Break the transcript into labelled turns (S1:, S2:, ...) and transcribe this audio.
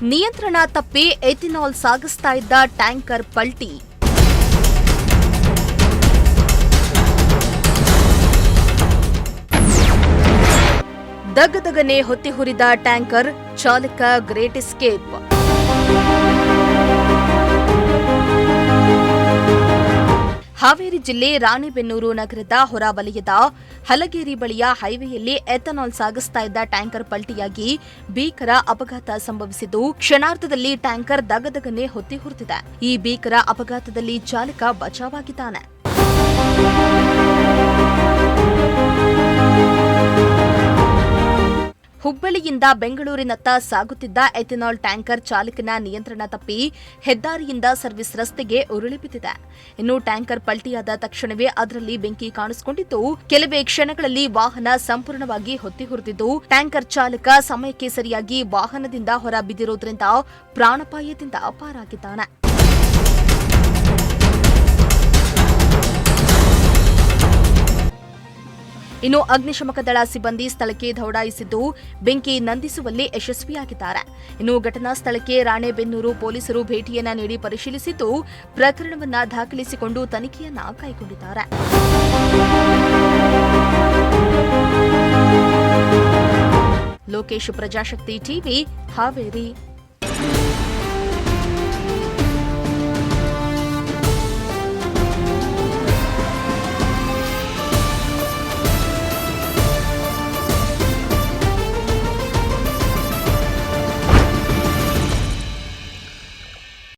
S1: ನಿಯಂತ್ರಣ ತಪ್ಪಿ ಎಥಿನಾಲ್ ಸಾಗಿಸ್ತಾ ಇದ್ದ ಟ್ಯಾಂಕರ್ ಪಲ್ಟಿ. ದಗದಗನೆ ಹೊತ್ತಿ ಹುರಿದ ಟ್ಯಾಂಕರ್, ಚಾಲಕ ಗ್ರೇಟ್ ಎಸ್ಕೇಪ್. ಹಾವೇರಿ ಜಿಲ್ಲೆ ರಾಣೆಬೆನ್ನೂರು ನಗರದ ಹೊರವಲಯದ ಹಲಗೇರಿ ಬಳಿಯ ಹೈವೇಯಲ್ಲಿ ಎಥನಾಲ್ ಸಾಗಿಸ್ತಾ ಇದ್ದ ಟ್ಯಾಂಕರ್ ಪಲ್ಟಿಯಾಗಿ ಭೀಕರ ಅಪಘಾತ ಸಂಭವಿಸಿದ್ದು, ಕ್ಷಣಾರ್ಧದಲ್ಲಿ ಟ್ಯಾಂಕರ್ ದಗದಗನೆ ಹೊತ್ತಿ ಹುರಿದಿದೆ. ಈ ಭೀಕರ ಅಪಘಾತದಲ್ಲಿ ಚಾಲಕ ಬಚಾವಾಗಿದ್ದಾನೆ. ಹುಬ್ಬಳ್ಳಿಯಿಂದ ಬೆಂಗಳೂರಿನತ್ತ ಸಾಗುತ್ತಿದ್ದ ಎಥೆನಾಲ್ ಟ್ಯಾಂಕರ್ ಚಾಲಕನ ನಿಯಂತ್ರಣ ತಪ್ಪಿ ಹೆದ್ದಾರಿಯಿಂದ ಸರ್ವಿಸ್ ರಸ್ತೆಗೆ ಉರುಳಿ ಬಿದ್ದಿದೆ. ಇನ್ನು ಟ್ಯಾಂಕರ್ ಪಲ್ಟಿಯಾದ ತಕ್ಷಣವೇ ಅದರಲ್ಲಿ ಬೆಂಕಿ ಕಾಣಿಸಿಕೊಂಡಿದ್ದು, ಕೆಲವೇ ಕ್ಷಣಗಳಲ್ಲಿ ವಾಹನ ಸಂಪೂರ್ಣವಾಗಿ ಹೊತ್ತಿ ಹುರಿದಿದ್ದು, ಟ್ಯಾಂಕರ್ ಚಾಲಕ ಸಮಯಕ್ಕೆ ಸರಿಯಾಗಿ ವಾಹನದಿಂದ ಹೊರ ಬಿದ್ದಿರುವುದರಿಂದ ಪ್ರಾಣಾಪಾಯದಿಂದ ಪಾರಾಗಿದ್ದಾನೆ. ಇನ್ನು ಅಗ್ನಿಶಮಕ ದಳ ಸಿಬ್ಬಂದಿ ಸ್ಥಳಕ್ಕೆ ದೌಡಾಯಿಸಿದ್ದು, ಬೆಂಕಿ ನಂದಿಸುವಲ್ಲಿ ಯಶಸ್ವಿಯಾಗಿದ್ದಾರೆ. ಇನ್ನು ಘಟನಾ ಸ್ಥಳಕ್ಕೆ ರಾಣೆಬೆನ್ನೂರು ಪೊಲೀಸರು ಭೇಟಿಯನ್ನ ನೀಡಿ ಪರಿಶೀಲಿಸಿದ್ದು, ಪ್ರಕರಣವನ್ನ ದಾಖಲಿಸಿಕೊಂಡು ತನಿಖೆಯನ್ನ ಕೈಗೊಂಡಿದ್ದಾರೆ. ಲೋಕೇಶ್, ಪ್ರಜಾಶಕ್ತಿ ಟಿವಿ, ಹಾವೇರಿ.